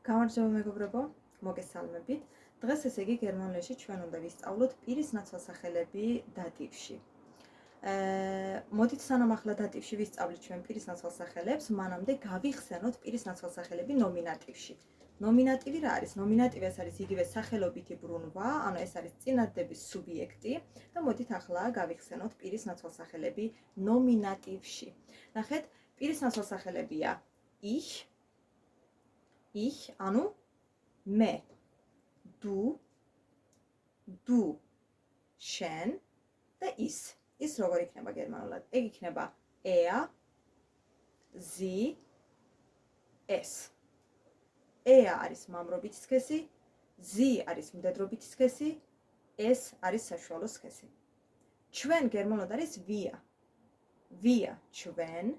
გამარჯობა მეგობრებო, მოგესალმებით. დღეს ესე იგი გერმანულში ჩვენ უნდა ვისწავლოთ პირის ნაცვალსახელები დატივში. მოდით სანამ ახლა დატივში ვისწავლით ჩვენ პირის ნაცვალსახელებს, მანამდე გავიხსენოთ პირის ნაცვალსახელები ნომინატივში. ნომინატივი რა არის? ნომინატივი ეს არის იგივე სახელობითი ბრუნვა, ანუ ეს არის წინადადების სუბიექტი და მოდით ახლა გავიხსენოთ პირის ნაცვალსახელები ნომინატივში. ნახეთ, პირის ნაცვალსახელებია ich, ანუ მე, du, შენ და ის. ის როგორ იქნება გერმანულად? ეგ იქნება er, sie, es. Er არის მამრობითი სქესი, sie არის მდედრობითი სქესი, es არის საშუალო სქესი. ჩვენ გერმანულად არის wir. Wir ჩვენ,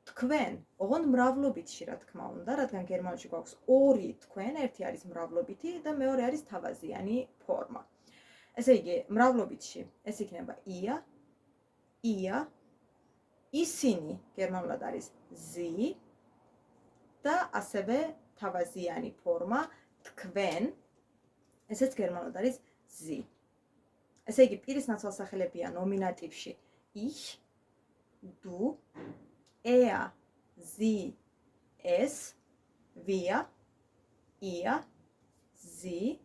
თქვენ, ოღონდ მრავლობითში რა თქმა უნდა, რადგან გერმანულში გვაქვს ორი თქვენ, ერთი არის მრავლობითი და მეორე არის თავაზიანი ფორმა. ესე იგი, მრავლობითში ეს იქნება ihr, ისინი გერმანულად არის sie და ასევე თავაზიანი ფორმა თქვენ, ესეც გერმანულად არის sie. ესე იგი, პირის ნაცვალსახელებია ნომინატივში ich, du, er, sie, es, wir, ihr, sie.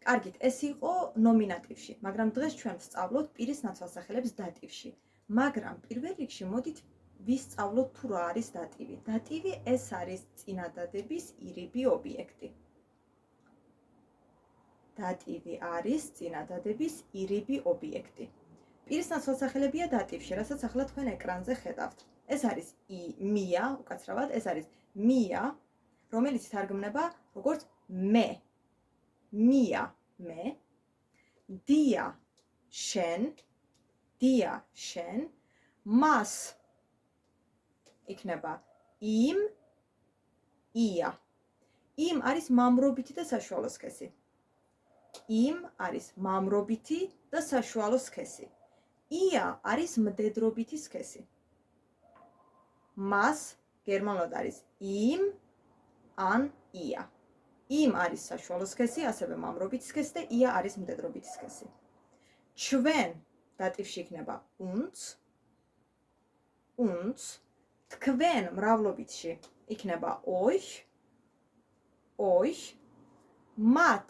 კარგით, ეს იყო ნომინატივში, მაგრამ დღეს ჩვენ ვსწავლოთ პირის ნაცვალსახელებს დატივში. მაგრამ პირველ რიგში მოდით ვისწავლოთ თუ რა არის დატივი. დატივი ეს არის წინადადების ირიბი ობიექტი. დატივი არის წინადადების ირიბი ობიექტი. პირის ნაცვალსახელებია დატივში, რასაც ახლა თქვენ ეკრანზე ხედავთ. ეს არის მია, უკაცრავად, ეს არის მია, რომელიც თარგმნება როგორც მე. მია, მე, დია, შენ, მას იქნება იმ, ია. იმ არის მამრობითი და საშუალო სქესი. იმ არის მამრობითი და საშუალო სქესი. ია არის მდედრობითი სქესი. მას გერმანულად არის იმ ან ია. იმ არის საშუალო სქესი, ასევე მამრობითი სქესი და ია არის მდედრობითი სქესი. ჩვენ დატივში იქნება uns, თქვენ მრავლობითში იქნება euch, მათ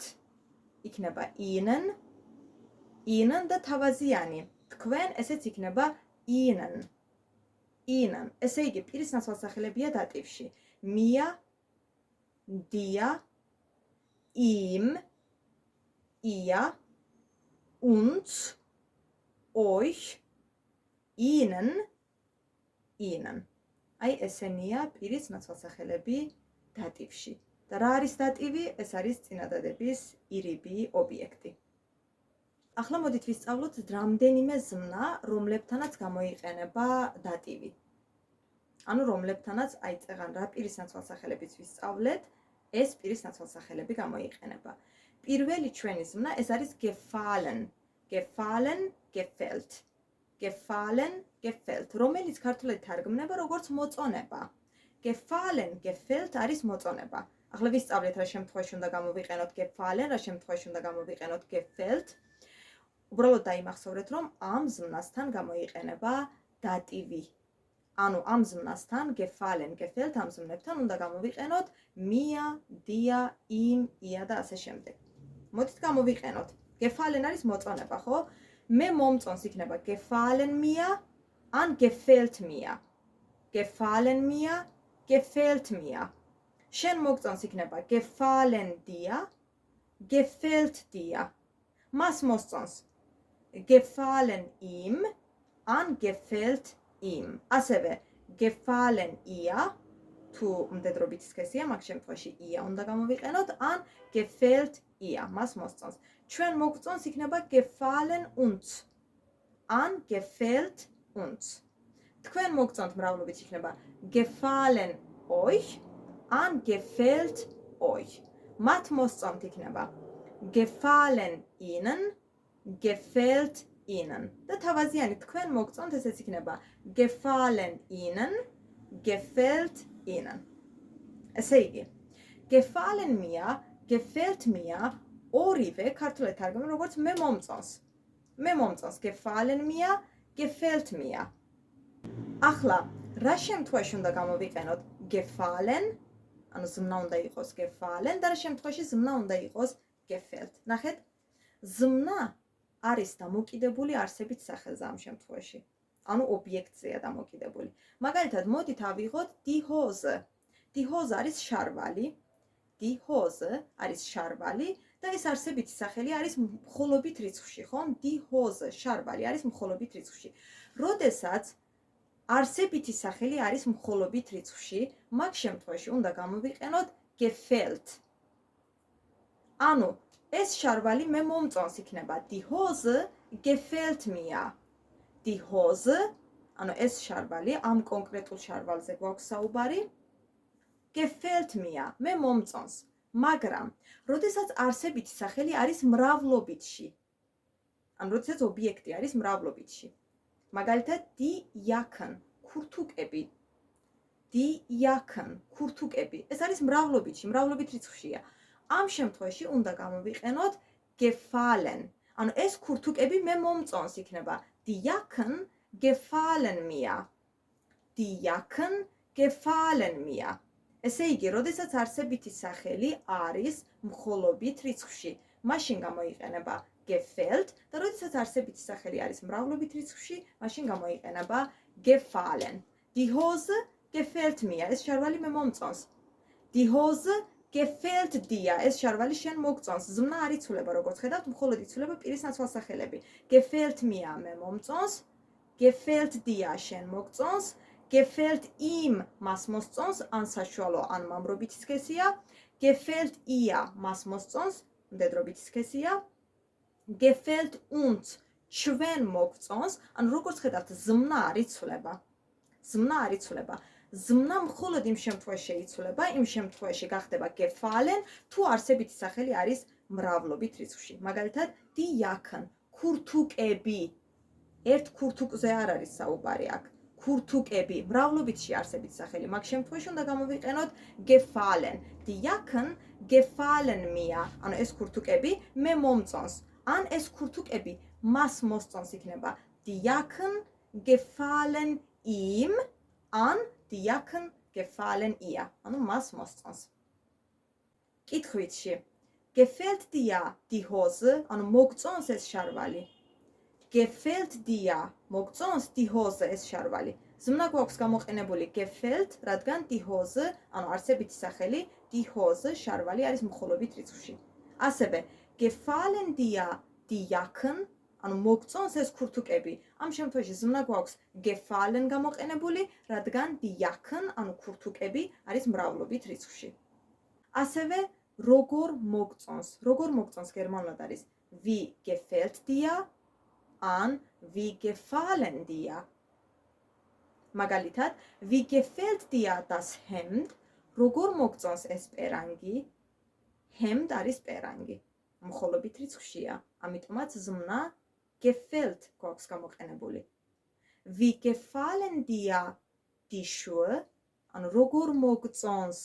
იქნება ihnen და თავაზიანი თქვენ ესეც იქნება ihnen. ესე იგი, პირის ნაცვალსახელებია დატივში. მია, დია, იმ, ია, uns, euch, ihnen. აი ესენია პირის ნაცვალსახელები დატივში. და რა არის დატივი? ეს არის წინადადების ირიბი ობიექტი. ახლა მოდით ვისწავლოთ რამდენიმე ზმნა, რომლებთანაც გამოიყენება დატივი. ანუ რომლებთანაც აი წეღან რა პირის ნაცვალსახელებიც ვისწავლეთ, ეს პირის ნაცვალსახელები გამოიყენება. პირველი ჩვენი ზმნა ეს არის gefallen, gefällt, რომელიც ქართულად თარგმნება როგორც მოწონება. gefallen არის მოწონება. ახლა ვისწავლეთ რა შემთხვევაში უნდა გამოვიყენოთ gefallen, რა შემთხვევაში უნდა გამოვიყენოთ gefällt. უბრალოდ დაიმახსოვრეთ, რომ ამ ზმნასთან გამოიყენება დატივი. ანუ ამ ზმნასთან gefallen, gefällt ამ ზმნებთან უნდა გამოვიყენოთ მია, დია, იმ, ია და ასე შემდეგ. მოდით გამოვიყენოთ. gefallen არის მოწონება, ხო? მე მომწონს იქნება gefallen mir ან gefällt mir. gefallen mir, gefällt mir. შენ მოგწონს იქნება gefallen dir, gefällt dir. მას მოსწონს gefallen ihm ან gefällt ihm. ასევე gefallen ihr, თუ მდედრობითი სქესია, მაგ შემთხვევაში ia უნდა გამოვიყენოთ, ან gefällt ihr, მას მოსწონს. ჩვენ მოგწონს იქნება gefallen uns, ან gefällt uns. თქვენ მოგწონთ მრავლობით იქნება gefallen euch, ან gefällt euch. მათ მოსწონთ იქნება gefallen ihnen, gefällt ihnen. და თავაზიანი თქვენ მოგწონთ ესეც იქნება gefallen ihnen, gefällt ihnen. ესე იგი, gefallen mir, gefällt mir ორივე ქართულად თარგმნი როგორც მე მომწონს. მე მომწონს gefallen mir, gefällt mir. ახლა რა შემთხვევაში უნდა გამოვიყენოთ gefallen, ანუ ზმნა უნდა იყოს gefallen და რა შემთხვევაში ზმნა უნდა იყოს gefällt. ნახეთ, ზმნა არის დამოკიდებული არსებით სახელზე ამ შემთხვევაში. ანუ ობიექტზეა დამოკიდებული. მაგალითად, მოდით ავიღოთ die Hose. Die Hose არის შარვალი. Die Hose არის შარვალი და ეს არსებითი სახელი არის მხოლობით რიცხვში, ხომ? Die Hose შარვალი არის მხოლობით რიცხვში. როდესაც არსებითი სახელი არის მხოლობით რიცხვში, მაგ შემთხვევაში უნდა გამოვიყენოთ gefällt. ანუ ეს შარვალი მე მომწონს იქნება die Hose gefällt mir. Die Hose, ანუ ეს შარვალი ამ კონკრეტულ შარვალზე გვაქვს საუბარი. gefällt mir, მე მომწონს. მაგრამ, როდესაც არსებითი სახელი არის მრავლობითში. ანუ როდესაც ობიექტი არის მრავლობითში. მაგალითად, die Jacken, ქურთუკები. Die Jacken, ქურთუკები. ეს არის მრავლობითში, მრავლობით რიცხვშია. ამ შემთხვევაში უნდა გამოვიყენოთ gefallen. ანუ ეს ქურთუკები მე მომწონს იქნება. Die Jacken gefallen mir. Die Jacken gefallen mir. ესე იგი, როდესაც არსებითი სახელი არის მხოლობით რიცხვში, მაშინ გამოიყენება gefällt და როდესაც არსებითი სახელი არის მრავლობით რიცხვში, მაშინ გამოიყენება gefallen. Die Hose gefällt mir. ეს შარვალი მე მომწონს. Die Hose gefällt dir. ეს შარვალი შენ მოგწონს. ზმნა არ იცვლება, როგორც ხედავთ, მხოლოდ იცვლება პირის ნაცვალსახელები. gefällt mir მე მომწონს. gefällt dir შენ მოგწონს. gefällt ihm მას მოსწონს, ან საშუალო, ან მამრობითი სქესია. gefällt ihr მას მოსწონს, მდედრობითი სქესია. gefällt uns ჩვენ მოგწონს, ან როგორც ხედავთ, ზმნა არ იცვლება. ზმნა არ იცვლება. ზმნა მხოლოდ იმ შემთხვევაში იცვლება, იმ შემთხვევაში გახდება gefallen, თუ არსებითი სახელი არის მრავლობით რიცხვში. მაგალითად, die Jacken, ქურთუკები. ერთ ქურთუკზე არ არის საუბარი აქ. ქურთუკები, მრავლობითში არსებითი სახელი. მაგ შემთხვევაში უნდა გამოვიყენოთ gefallen. Die Jacken gefallen mir. ანუ ეს ქურთუკები მე მომწონს. ან ეს ქურთუკები მას მოსწონს იქნება. Die Jacken gefallen ihm, ან die Jacken gefallen ihr. ანუ მას მოსწონს. კითხვითში. gefällt dir die Hose? ანუ მოგწონს ეს შარვალი. gefällt dir მოგწონს die Hose ეს შარვალი. ზმნა გვაქვს გამოყენებული gefällt, რადგან die Hose, ანუ არსებითი სახელი die Hose შარვალი არის მხოლობით რიცხვში. ასევე gefallen dir die Jacken, ანუ მოგწონს ეს ქურთუკები. ამ შემთხვევაში ზმნა გვაქვს gefallen გამოყენებული, რადგან die Jacken, ანუ ქურთუკები არის მრავლობით რიცხვში. ასევე როგორ მოგწონს? როგორ მოგწონს გერმანულად არის wie gefällt dir? ან wie gefallen dir? მაგალითად, wie gefällt dir das Hemd? როგორ მოგწონს ეს პერანგი? Hemd არის პერანგი. მხოლობით რიცხვშია. ამიტომაც ზმნა gefällt გვაქვს გამოყენებული. Wie gefallen dir die Schuhe? ანუ როგორ მოგწონს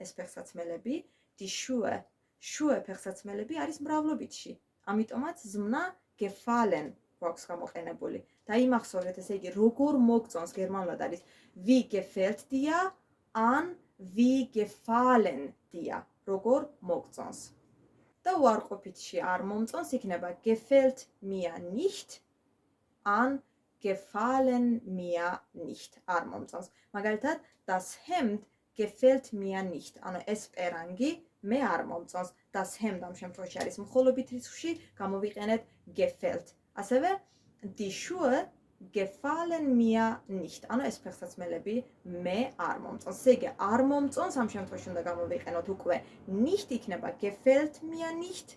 ეს ფეხსაცმელები? Die Schuhe. Schuhe ფეხსაცმელები არის მრავლობითში. ამიტომაც ზმნა gefallen გვაქვს გამოყენებული. დაიმახსოვრეთ, ესე იგი, როგორ მოგწონს გერმანულად არის wie gefällt dir ან wie gefallen dir. როგორ მოგწონს. და უარყოფითში არ მომწონს იქნება gefällt mir nicht ან gefallen mir nicht. არ მომწონს. მაგალითად, das Hemd gefällt mir nicht. ანუ ეს პერანგი მე არ მომწონს. das Hemd ამ შემთხვევაში არის მხოლობით რიცხვში, გამოვიყენეთ gefällt. ასევე die Schuhe gefallen mir nicht. ანუ ეს ფეხსაცმელები მე არ მომწონს. ესე იგი, არ მომწონს ამ შემთხვევაში უნდა გამოვიყენოთ უკვე nicht იქნება gefällt mir nicht.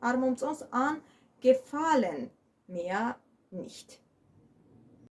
არ მომწონს ან gefallen mir nicht.